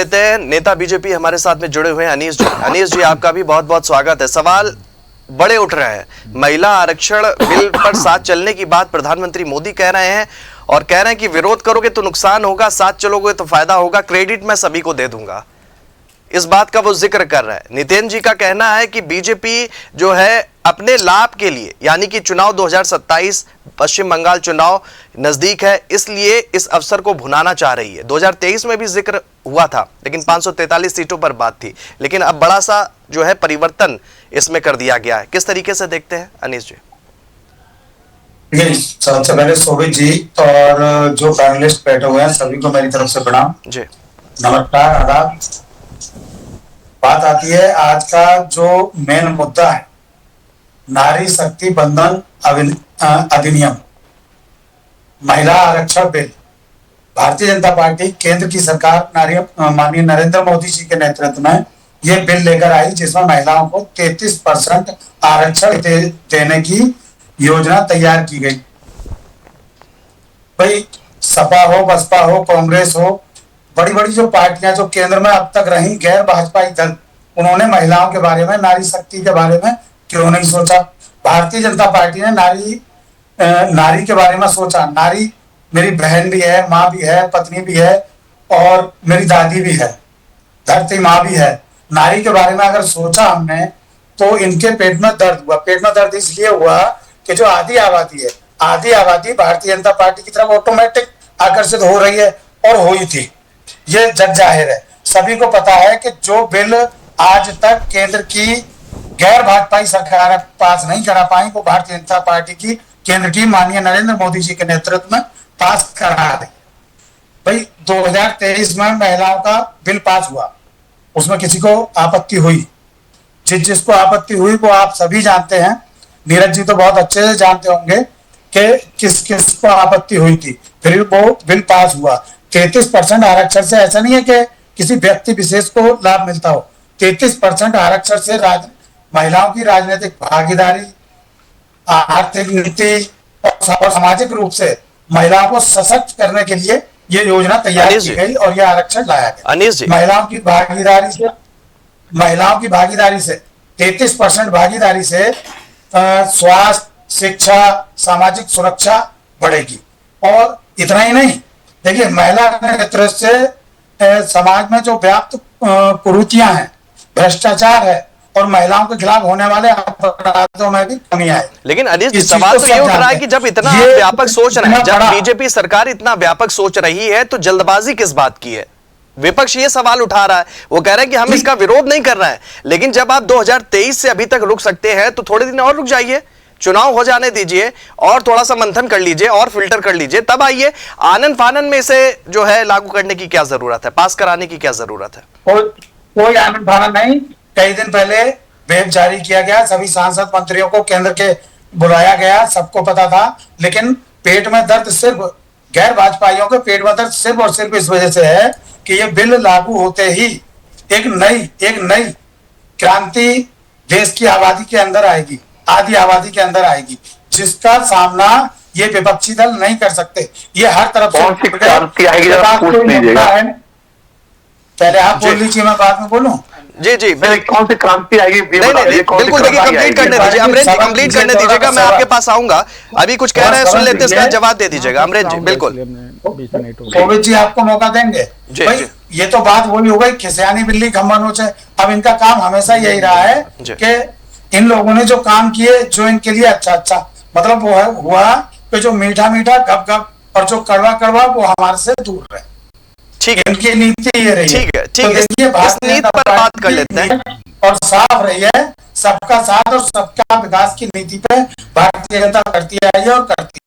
लेते हैं, नेता बीजेपी हमारे साथ में जुड़े हुए हैं अनीस जी। अनीस जी, आपका भी बहुत बहुत स्वागत है। सवाल बड़े उठ रहे हैं, महिला आरक्षण बिल पर साथ चलने की बात प्रधानमंत्री मोदी कह रहे हैं और कह रहे हैं कि विरोध करोगे तो नुकसान होगा, साथ चलोगे तो फायदा होगा, क्रेडिट मैं सभी को दे दूंगा। इस बात का वो जिक्र कर रहा है। नितिन जी का कहना है कि बीजेपी जो है अपने लाभ के लिए, यानी कि चुनाव 2027 पश्चिम बंगाल चुनाव नजदीक है, इसलिए इस अवसर को भुनाना चाह रही है। 2023 में भी जिक्र हुआ था, लेकिन 543 सीटों पर बात थी, लेकिन अब बड़ा सा जो है परिवर्तन इसमें कर दिया गया है। किस तरीके से देखते हैं अनीस जी? सबसे पहले शोभित जी और जो पैनलिस्ट बैठे हुए हैं सभी को मेरी तरफ से प्रणाम जी। नमस्कार, आदाब। बात आती है आज का जो मेन मुद्दा है, नारी शक्ति बंधन अधिनियम, महिला आरक्षण बिल। भारतीय जनता पार्टी केंद्र की सरकार माननीय नरेंद्र मोदी जी के नेतृत्व में ये बिल लेकर आई, जिसमें महिलाओं को 33% आरक्षण देने की योजना तैयार की गई। भाई सपा हो, बसपा हो, कांग्रेस हो, बड़ी बड़ी जो पार्टियां जो केंद्र में अब तक रही गैर भाजपाई दल, उन्होंने महिलाओं के बारे में, नारी शक्ति के बारे में क्यों नहीं सोचा? भारतीय जनता पार्टी ने नारी के बारे में सोचा। नारी मेरी बहन भी है, माँ भी है, पत्नी भी है और मेरी दादी भी है, धरती माँ भी है। नारी के बारे में अगर सोचा हमने तो इनके पेट में दर्द हुआ। पेट में दर्द इसलिए हुआ कि जो आधी आबादी है, आधी आबादी भारतीय जनता पार्टी की तरफ ऑटोमेटिक आकर्षित हो रही है और हुई थी। ये जग जाहिर है, सभी को पता है कि जो बिल आज तक केंद्र की गैर भाजपाई सरकार पास नहीं करा पाई, वो भारतीय जनता पार्टी की केंद्र की माननीय नरेंद्र मोदी जी के नेतृत्व में पास करा दी। भाई 2023 में महिलाओं का बिल पास हुआ, उसमें किसी को आपत्ति हुई? जिसको आपत्ति हुई वो आप सभी जानते हैं। नीरज जी तो बहुत अच्छे से जानते होंगे कि किस किस को आपत्ति हुई थी। फिर वो बिल पास हुआ। 33% आरक्षण से ऐसा नहीं है कि किसी व्यक्ति विशेष को लाभ मिलता हो। 33% आरक्षण से महिलाओं की राजनीतिक भागीदारी, आर्थिक नीति और सामाजिक रूप से महिलाओं को सशक्त करने के लिए ये योजना तैयार की गई और ये आरक्षण लाया गया। महिलाओं की भागीदारी से 33% भागीदारी से स्वास्थ्य, शिक्षा, सामाजिक सुरक्षा बढ़ेगी। और इतना ही नहीं, देखिए महिला नेतृत्व से समाज में जो व्याप्त कुरीतियां हैं, भ्रष्टाचार है और महिलाओं के खिलाफ होने वाले अपराधों में भी कमी आए। लेकिन अनीस जी, सवाल तो ये उठ रहा है कि जब इतना व्यापक सोच रहे हैं, जब बीजेपी सरकार इतना व्यापक सोच रही है, तो जल्दबाजी किस बात की है? विपक्ष ये सवाल उठा रहा है, वो कह रहे हैं कि हम इसका विरोध नहीं कर रहे हैं, लेकिन जब आप 2023 से अभी तक रुक सकते हैं तो थोड़े दिन और रुक जाइए, चुनाव हो जाने दीजिए और थोड़ा सा मंथन कर लीजिए और फिल्टर कर लीजिए, तब आइए। आनन फानन में इसे जो है लागू करने की क्या जरूरत है, पास कराने की क्या जरूरत है? कोई आनन फानन नहीं। कई दिन पहले वेब जारी किया गया, सभी सांसद मंत्रियों को केंद्र के बुलाया गया, सबको पता था। लेकिन पेट में दर्द सिर्फ गैर भाजपाइयों के पेट में दर्द सिर्फ और सिर्फ इस वजह से है कि ये बिल लागू होते ही एक नई क्रांति देश की आबादी के अंदर आएगी, आधी आबादी के अंदर आएगी, जिसका सामना ये विपक्षी दल नहीं कर सकते। ये हर तरफ से क्रांति आएगी। पहले आप बोल लीजिए, मैं बाद में बोलूं। जी जी, कौन सी क्रांति आएगी? बिल्कुल देखिए, कंप्लीट करने दीजिए अमरेश जी, कंप्लीट करने दीजिएगा, मैं आपके पास आऊंगा। अभी कुछ कह रहे हैं, सुन लेते, इसका जवाब दे दीजिएगा अमरेश जी। बिल्कुल शोभित जी आपको मौका देंगे। भाई ये तो बात वही हो गई, खिसियानी बिल्ली खम्बा नोचे। अब इनका काम हमेशा यही रहा है कि इन लोगों ने जो काम किए, जो इनके लिए अच्छा मतलब वो है हुआ कि जो मीठा गप गप और जो कड़वा वो हमारे से दूर रहे। ठीक है, इनकी नीति ये रही है। ठीक है, इस नीति पर बात कर लेते हैं और साफ रही है, सबका साथ और सबका विकास की नीति पे भारतीय जनता करती आई है और करती